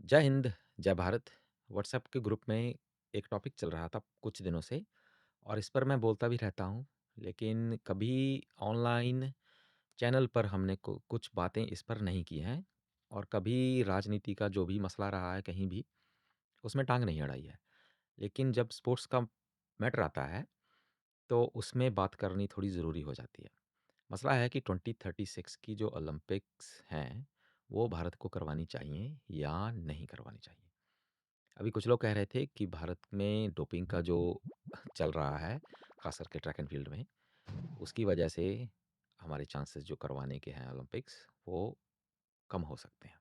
जय हिंद, जय भारत। व्हाट्सएप के ग्रुप में एक टॉपिक चल रहा था कुछ दिनों से और इस पर मैं बोलता भी रहता हूँ, लेकिन कभी ऑनलाइन चैनल पर हमने कुछ बातें इस पर नहीं की हैं और कभी राजनीति का जो भी मसला रहा है कहीं भी, उसमें टाँग नहीं अड़ाई है। लेकिन जब स्पोर्ट्स का मैटर आता है, तो उसमें बात करनी थोड़ी ज़रूरी हो जाती है। मसला है कि 2036 की जो ओलंपिक्स हैं, वो भारत को करवानी चाहिए या नहीं करवानी चाहिए? अभी कुछ लोग कह रहे थे कि भारत में डोपिंग का जो चल रहा है, ख़ास करके ट्रैक एंड फ़ील्ड में, उसकी वजह से हमारे चांसेस जो करवाने के हैं ओलंपिक्स, वो कम हो सकते हैं।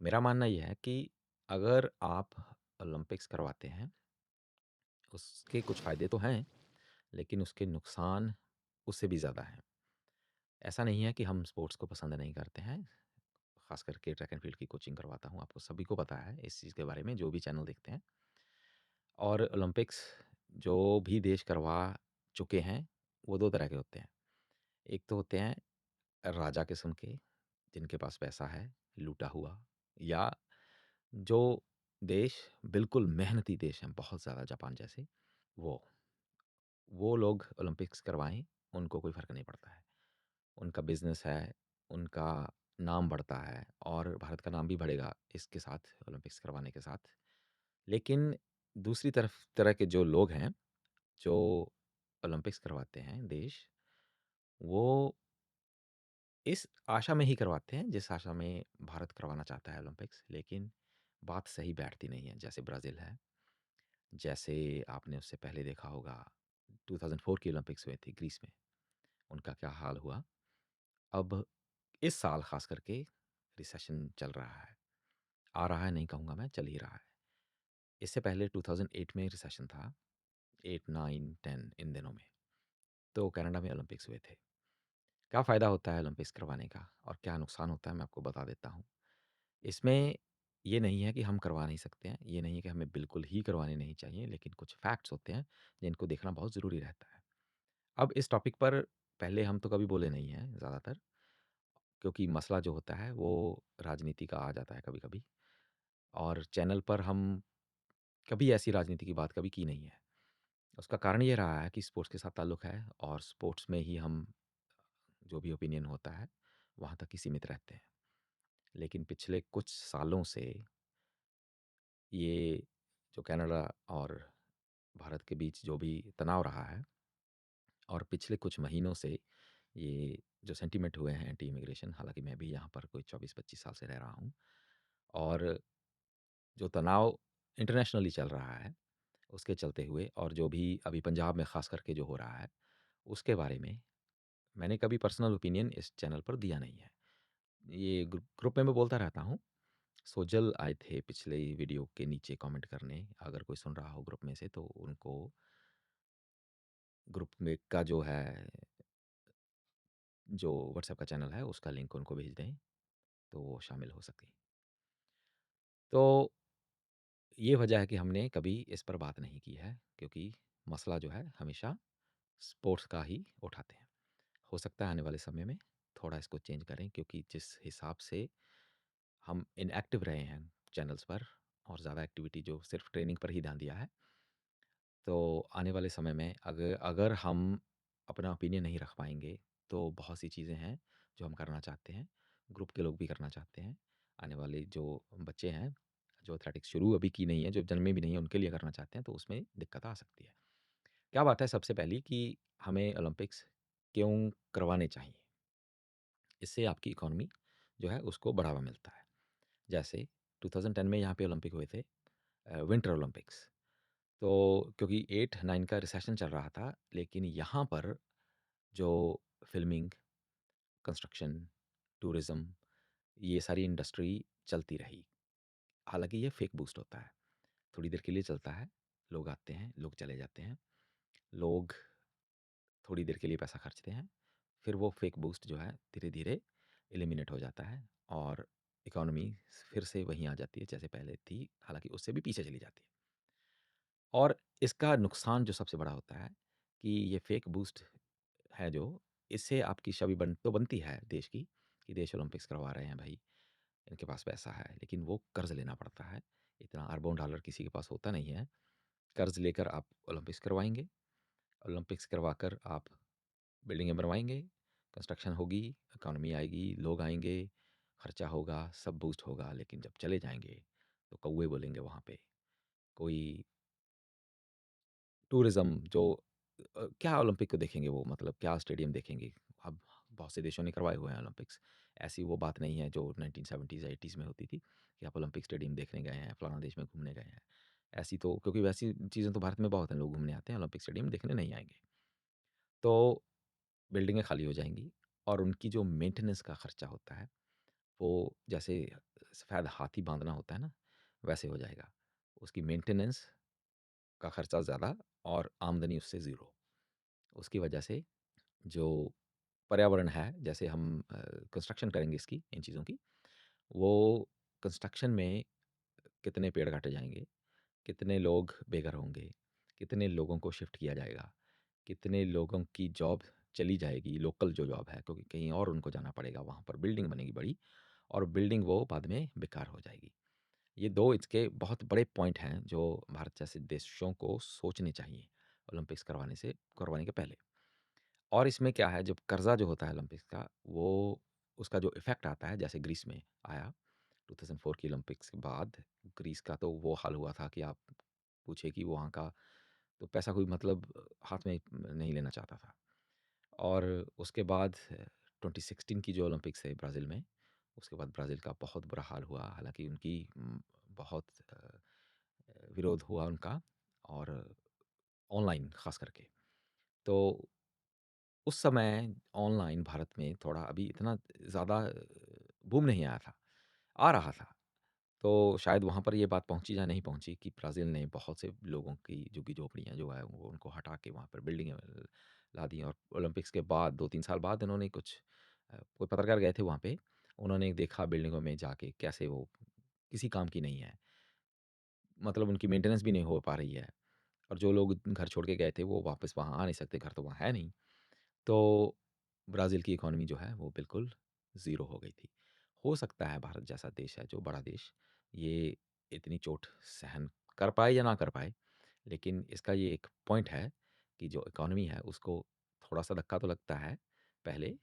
मेरा मानना ये है कि अगर आप ओलंपिक्स करवाते हैं, उसके कुछ फ़ायदे तो हैं, लेकिन उसके नुकसान उससे भी ज़्यादा हैं। ऐसा नहीं है कि हम स्पोर्ट्स को पसंद नहीं करते हैं, ख़ास करके ट्रैक एंड फ़ील्ड की कोचिंग करवाता हूँ, आपको सभी को पता है इस चीज़ के बारे में, जो भी चैनल देखते हैं। और ओलंपिक्स जो भी देश करवा चुके हैं, वो 2 तरह के होते हैं। एक तो होते हैं राजा किस्म के, जिनके पास पैसा है, लूटा हुआ, या जो देश बिल्कुल मेहनती देश हैं, बहुत ज़्यादा जापान जैसे, वो। वो लोग ओलंपिक्स करवाएँ, उनको कोई फ़र्क नहीं पड़ता है। उनका बिज़नेस है, उनका नाम बढ़ता है और भारत का नाम भी बढ़ेगा इसके साथ, ओलंपिक्स करवाने के साथ। लेकिन दूसरी तरह के जो लोग हैं, जो ओलंपिक्स करवाते हैं देश, वो इस आशा में ही करवाते हैं जिस आशा में भारत करवाना चाहता है ओलंपिक्स, लेकिन बात सही बैठती नहीं है। जैसे ब्राज़ील है, जैसे आपने उससे पहले देखा होगा 2004 की ओलंपिक्स हुए थे ग्रीस में, उनका क्या हाल हुआ। अब इस साल ख़ास करके रिसेशन चल रहा है। आ रहा है नहीं कहूँगा मैं, चल ही रहा है। इससे पहले 2008 में रिसेशन था, 8, 9, 10 इन दिनों में। तो कनाडा में ओलंपिक्स हुए थे। क्या फ़ायदा होता है ओलंपिक्स करवाने का और क्या नुकसान होता है मैं आपको बता देता हूँ। इसमें ये नहीं है कि हम करवा नहीं सकते हैं, ये नहीं है कि हमें बिल्कुल ही करवाने नहीं चाहिए, लेकिन कुछ फैक्ट्स होते हैं जिनको देखना बहुत ज़रूरी रहता है। अब इस टॉपिक पर पहले हम तो कभी बोले नहीं हैं ज़्यादातर, क्योंकि मसला जो होता है वो राजनीति का आ जाता है कभी-कभी और चैनल पर हम कभी ऐसी राजनीति की बात कभी की नहीं है। उसका कारण ये रहा है कि स्पोर्ट्स के साथ ताल्लुक़ है और स्पोर्ट्स में ही हम जो भी ओपिनियन होता है, वहाँ तक ही सीमित रहते हैं। लेकिन पिछले कुछ सालों से ये जो कनाडा और भारत के बीच जो भी तनाव रहा है और पिछले कुछ महीनों से ये जो सेंटिमेंट हुए हैं एंटी इमिग्रेशन, हालाँकि मैं भी यहाँ पर कोई 24-25 साल से रह रहा हूँ और जो तनाव इंटरनेशनली चल रहा है, उसके चलते हुए और जो भी अभी पंजाब में ख़ास करके जो हो रहा है, उसके बारे में मैंने कभी पर्सनल ओपिनियन इस चैनल पर दिया नहीं है। ये ग्रुप में मैं बोलता रहता हूँ। सोजल आए थे पिछले वीडियो के नीचे कमेंट करने, अगर कोई सुन रहा हो ग्रुप में से तो उनको ग्रुप में का जो है, जो व्हाट्सएप का चैनल है उसका लिंक उनको भेज दें, तो वो शामिल हो सकें। तो ये वजह है कि हमने कभी इस पर बात नहीं की है, क्योंकि मसला जो है हमेशा स्पोर्ट्स का ही उठाते हैं। हो सकता है आने वाले समय में थोड़ा इसको चेंज करें, क्योंकि जिस हिसाब से हम इनएक्टिव रहे हैं चैनल्स पर और ज़्यादा एक्टिविटी जो सिर्फ ट्रेनिंग पर ही ध्यान दिया है, तो आने वाले समय में अगर अगर हम अपना ओपिनियन नहीं रख पाएंगे, तो बहुत सी चीज़ें हैं जो हम करना चाहते हैं, ग्रुप के लोग भी करना चाहते हैं। आने वाले जो बच्चे हैं, जो एथलेटिक्स शुरू अभी की नहीं है, जो जन्मे भी नहीं है, उनके लिए करना चाहते हैं, तो उसमें दिक्कत आ सकती है। क्या बात है सबसे पहली कि हमें ओलंपिक्स क्यों करवाने चाहिए? इससे आपकी इकोनॉमी जो है उसको बढ़ावा मिलता है। जैसे 2010 में यहाँ पे ओलंपिक हुए थे, विंटर ओलंपिक्स। तो क्योंकि 8-9 का रिसेशन चल रहा था, लेकिन यहाँ पर जो फ़िल्मिंग, कंस्ट्रक्शन, टूरिज़्म, ये सारी इंडस्ट्री चलती रही। हालाँकि ये फेक बूस्ट होता है, थोड़ी देर के लिए चलता है, लोग आते हैं, लोग चले जाते हैं, लोग थोड़ी देर के लिए पैसा खर्चते हैं, फिर वो फेक बूस्ट जो है धीरे-धीरे एलिमिनेट हो जाता है और इकोनॉमी फिर से वहीं आ जाती है जैसे पहले थी, हालाँकि उससे भी पीछे चली जाती है। और इसका नुकसान जो सबसे बड़ा होता है कि ये फेक बूस्ट है जो, इससे आपकी छवि बन तो बनती है देश की, कि देश ओलंपिक्स करवा रहे हैं भाई। इनके पास पैसा है, लेकिन वो कर्ज़ लेना पड़ता है। इतना अरबों डॉलर किसी के पास होता नहीं है। कर्ज़ लेकर आप ओलंपिक्स करवाएँगे, ओलंपिक्स करवाकर आप बिल्डिंगें बनवाएँगे, कंस्ट्रक्शन होगी, इकॉनमी आएगी, लोग आएँगे, खर्चा होगा, सब बूस्ट होगा, लेकिन जब चले जाएँगे, तो कौवे बोलेंगे वहाँ पे। कोई टूरिज़्म जो क्या ओलंपिक को देखेंगे वो, मतलब क्या स्टेडियम देखेंगे? अब बहुत से देशों ने करवाए हुए हैं ओलंपिक्स। ऐसी वो बात नहीं है जो 1970s 80s में होती थी कि आप ओलंपिक स्टेडियम देखने गए हैं, फलाना देश में घूमने गए हैं। ऐसी तो, क्योंकि वैसी चीज़ें तो भारत में बहुत हैं, लोग घूमने आते हैं, ओलंपिक स्टेडियम देखने नहीं आएँगे। तो बिल्डिंगें खाली हो जाएँगी और उनकी जो मेंटेनेंस का खर्चा होता है, वो जैसे सफ़ेद हाथी बाँधना होता है ना, वैसे हो जाएगा। उसकी मेंटेनेंस का खर्चा ज़्यादा और आमदनी उससे ज़ीरो। उसकी वजह से जो पर्यावरण है, जैसे हम कंस्ट्रक्शन करेंगे इसकी, इन चीज़ों की, वो कंस्ट्रक्शन में कितने पेड़ काटे जाएँगे, कितने लोग बेघर होंगे, कितने लोगों को शिफ्ट किया जाएगा, कितने लोगों की जॉब चली जाएगी, लोकल जो जॉब है, क्योंकि कहीं और उनको जाना पड़ेगा, वहाँ पर बिल्डिंग बनेगी बड़ी और बिल्डिंग वो बाद में बेकार हो जाएगी। ये 2 इसके बहुत बड़े पॉइंट हैं जो भारत जैसे देशों को सोचने चाहिए, ओलंपिक्स करवाने के पहले। और इसमें क्या है, जब कर्ज़ा जो होता है ओलंपिक्स का, वो उसका जो इफ़ेक्ट आता है, जैसे ग्रीस में आया 2004 की ओलंपिक्स के बाद, ग्रीस का तो वो हाल हुआ था कि आप पूछिए कि वहाँ का तो पैसा कोई मतलब हाथ में नहीं लेना चाहता था। और उसके बाद 2016 की जो ओलंपिक्स है ब्राज़ील में, उसके बाद ब्राज़ील का बहुत बुरा हाल हुआ। हालाँकि उनकी बहुत विरोध हुआ उनका, और ऑनलाइन ख़ास करके। तो उस समय ऑनलाइन भारत में थोड़ा अभी इतना ज़्यादा बूम नहीं आया था, आ रहा था। तो शायद वहाँ पर ये बात पहुँची या नहीं पहुँची कि ब्राज़ील ने बहुत से लोगों की झुग्गी-झोपड़ियाँ जो है वो उनको हटा के वहाँ पर बिल्डिंगें ला दी। और ओलंपिक्स के बाद 2-3 साल बाद इन्होंने कुछ कोई पत्रकार गए थे वहाँ पे, उन्होंने देखा बिल्डिंगों में जाके कैसे वो किसी काम की नहीं है। मतलब उनकी मेंटेनेंस भी नहीं हो पा रही है, और जो लोग घर छोड़ के गए थे वो वापस वहाँ आ नहीं सकते, घर तो वहाँ है नहीं। तो ब्राज़ील की इकॉनमी जो है वो बिल्कुल ज़ीरो हो गई थी। हो सकता है भारत जैसा देश है, जो बड़ा देश, ये इतनी चोट सहन कर पाए या ना कर पाए, लेकिन इसका ये एक पॉइंट है कि जो इकॉनमी है उसको थोड़ा-सा धक्का तो लगता है, पहले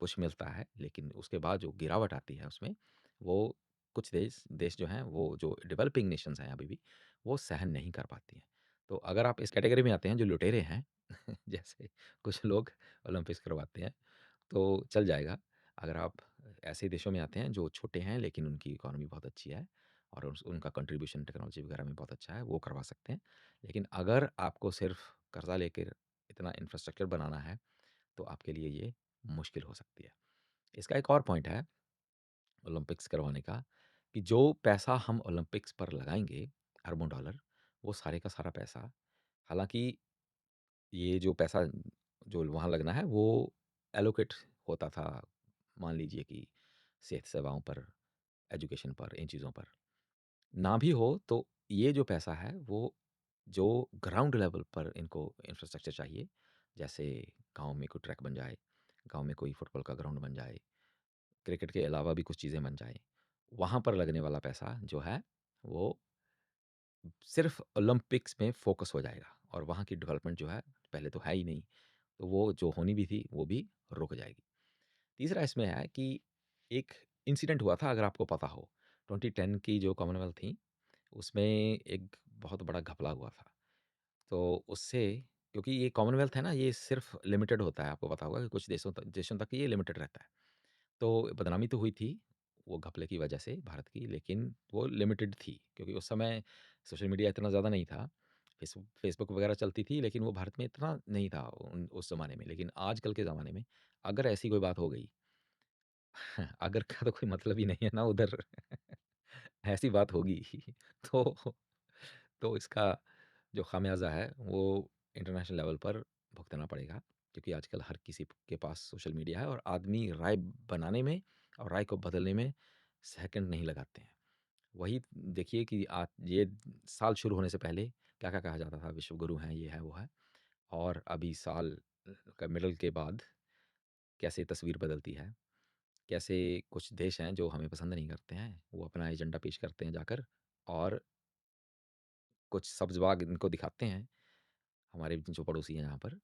पुश मिलता है, लेकिन उसके बाद जो गिरावट आती है उसमें, वो कुछ देश देश जो हैं, वो जो डेवलपिंग नेशंस हैं अभी भी, वो सहन नहीं कर पाती हैं। तो अगर आप इस कैटेगरी में आते हैं जो लुटेरे हैं, जैसे कुछ लोग ओलंपिक्स करवाते हैं, तो चल जाएगा। अगर आप ऐसे देशों में आते हैं जो छोटे हैं लेकिन उनकी इकॉनमी बहुत अच्छी है और उनका कंट्रीब्यूशन टेक्नोलॉजी वगैरह में बहुत अच्छा है, वो करवा सकते हैं। लेकिन अगर आपको सिर्फ़ कर्ज़ा लेकर इतना इंफ्रास्ट्रक्चर बनाना है, तो आपके लिए ये मुश्किल हो सकती है। इसका एक और पॉइंट है ओलंपिक्स करवाने का, कि जो पैसा हम ओलंपिक्स पर लगाएँगे, अरबों डॉलर, वो सारे का सारा पैसा, हालाँकि ये जो पैसा जो वहाँ लगना है वो एलोकेट होता था, मान लीजिए कि सेहत सेवाओं पर, एजुकेशन पर, इन चीज़ों पर। ना भी हो तो ये जो पैसा है वो जो ग्राउंड लेवल पर इनको इंफ्रास्ट्रक्चर चाहिए, जैसे गाँव में कोई ट्रैक बन जाए, गाँव में कोई फुटबॉल का ग्राउंड बन जाए, क्रिकेट के अलावा भी कुछ चीज़ें बन जाएँ, वहाँ पर लगने वाला पैसा जो है वो सिर्फ़ ओलंपिक्स में फ़ोकस हो जाएगा, और वहाँ की डेवलपमेंट जो है पहले तो है ही नहीं, तो वो जो होनी भी थी वो भी रुक जाएगी। तीसरा इसमें है कि एक इंसिडेंट हुआ था, अगर आपको पता हो, 2010 की जो कॉमनवेल्थ थी, उसमें एक बहुत बड़ा घपला हुआ था। तो उससे, क्योंकि ये कॉमनवेल्थ है ना, ये सिर्फ़ लिमिटेड होता है, आपको पता होगा कि कुछ देशों तक ये लिमिटेड रहता है। तो बदनामी तो हुई थी, वो घपले की वजह से भारत की, लेकिन वो लिमिटेड थी, क्योंकि उस समय सोशल मीडिया इतना ज़्यादा नहीं था। फ़ेसबुक वगैरह चलती थी, लेकिन वो भारत में इतना नहीं था उस ज़माने में। लेकिन आजकल के ज़माने में अगर ऐसी कोई बात हो गई, अगर का तो कोई मतलब ही नहीं है ना उधर, ऐसी बात होगी तो इसका जो खामियाज़ा है वो इंटरनेशनल लेवल पर भुगतना पड़ेगा, क्योंकि आजकल हर किसी के पास सोशल मीडिया है और आदमी राय बनाने में और राय को बदलने में सेकंड नहीं लगाते हैं। वही देखिए कि ये साल शुरू होने से पहले क्या-क्या कहा जाता था, विश्व गुरु हैं, ये है, वो है, और अभी साल का मिडल के बाद कैसे तस्वीर बदलती है। कैसे कुछ देश हैं जो हमें पसंद नहीं करते हैं, वो अपना एजेंडा पेश करते हैं जाकर और कुछ सब्ज़ बाग इनको दिखाते हैं, हमारे जो पड़ोसी हैं यहाँ पर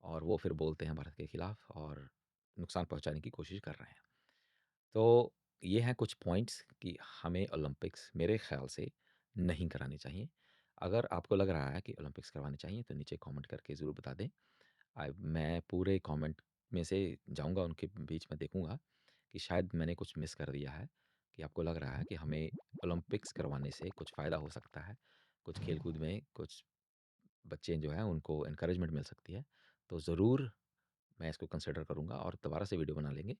और वो फिर बोलते हैं भारत के खिलाफ और नुकसान पहुँचाने की कोशिश कर रहे हैं। तो ये हैं कुछ पॉइंट्स कि हमें ओलंपिक्स मेरे ख़्याल से नहीं कराने चाहिए। अगर आपको लग रहा है कि ओलंपिक्स करवाने चाहिए तो नीचे कमेंट करके ज़रूर बता दें। मैं पूरे कमेंट में से जाऊँगा उनके बीच में देखूँगा कि शायद मैंने कुछ मिस कर दिया है, कि आपको लग रहा है कि हमें ओलंपिक्स करवाने से कुछ फ़ायदा हो सकता है, कुछ खेल-कूद में कुछ बच्चे जो हैं उनको एनकरेजमेंट मिल सकती है। तो ज़रूर मैं इसको कंसिडर करूँगा और दोबारा से वीडियो बना लेंगे,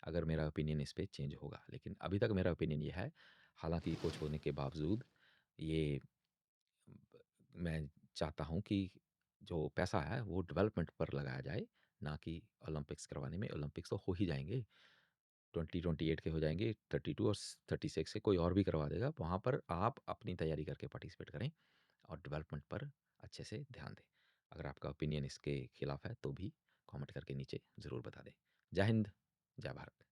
अगर मेरा ओपिनियन इस पे चेंज होगा। लेकिन अभी तक मेरा ओपिनियन ये है, हालाँकि कोच होने के बावजूद ये ब मैं चाहता हूँ कि जो पैसा है वो डेवलपमेंट पर लगाया जाए, ना कि ओलंपिक्स करवाने में। ओलंपिक्स तो हो ही जाएँगे, 2028 के हो जाएँगे, 32 और 36 से कोई और भी करवा देगा। वहाँ पर आप अपनी तैयारी करके पार्टिसिपेट करें और डेवलपमेंट पर अच्छे से ध्यान दें। अगर आपका ओपिनियन इसके खिलाफ है तो भी कमेंट करके नीचे ज़रूर बता दें। जय हिंद, जय भारत।